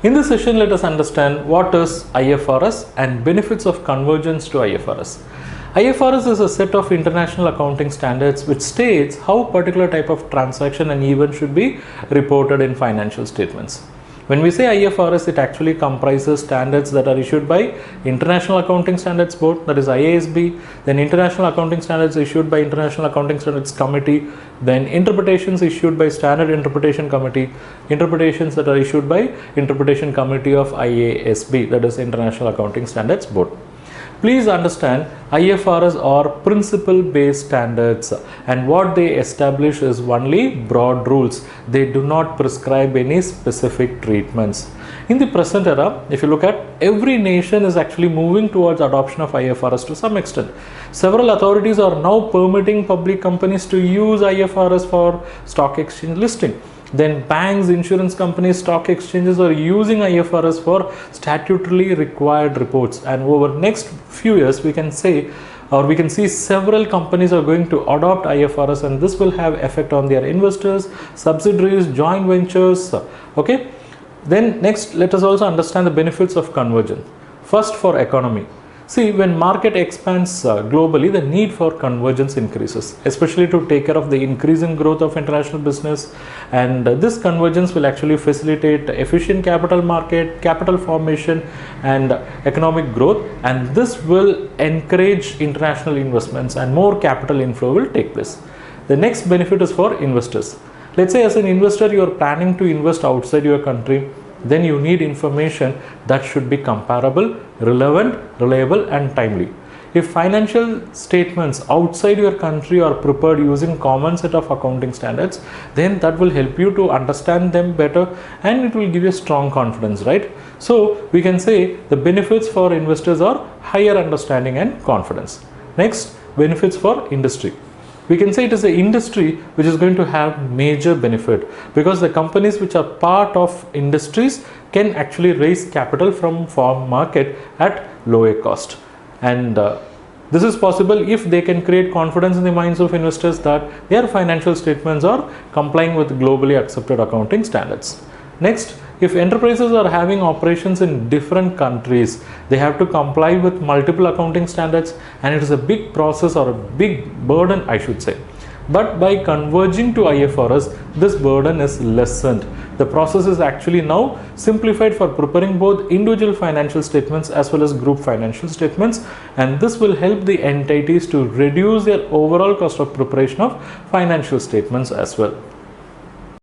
In this session, let us understand what is IFRS and benefits of convergence to IFRS. IFRS is a set of international accounting standards which states how a particular type of transaction and event should be reported in financial statements. When we say IFRS, it actually comprises standards that are issued by International Accounting Standards Board, that is IASB, then International Accounting Standards issued by International Accounting Standards Committee, then interpretations issued by Standard Interpretation Committee, interpretations that are issued by Interpretation Committee of IASB, that is International Accounting Standards Board. Please understand IFRS are principle based standards, and what they establish is only broad rules. They do not prescribe any specific treatments. In the present era, if you look at, every nation is actually moving towards adoption of IFRS to some extent. Several authorities are now permitting public companies to use IFRS for stock exchange listing. Then banks, insurance companies, stock exchanges are using IFRS for statutorily required reports, and over next few years we can say, or we can see, several companies are going to adopt IFRS, and this will have effect on their investors, subsidiaries, joint ventures. Okay, then next let us also understand the benefits of convergence. First, for economy. See, when market expands globally, the need for convergence increases, especially to take care of the increasing growth of international business, and this convergence will actually facilitate efficient capital market, capital formation and economic growth, and this will encourage international investments and more capital inflow will take place. The next benefit is for investors. Let's say as an investor you are planning to invest outside your country, then you need information that should be comparable, relevant, reliable and timely. If financial statements outside your country are prepared using common set of accounting standards, then that will help you to understand them better and it will give you strong confidence, right? So we can say the benefits for investors are higher understanding and confidence. Next, benefits for industry. We can say it is the industry which is going to have major benefit, because the companies which are part of industries can actually raise capital from farm market at lower cost, and this is possible if they can create confidence in the minds of investors that their financial statements are complying with globally accepted accounting standards. Next, if enterprises are having operations in different countries, they have to comply with multiple accounting standards, and it is a big process or a big burden, I should say. But by converging to IFRS, this burden is lessened. The process is actually now simplified for preparing both individual financial statements as well as group financial statements, and this will help the entities to reduce their overall cost of preparation of financial statements as well.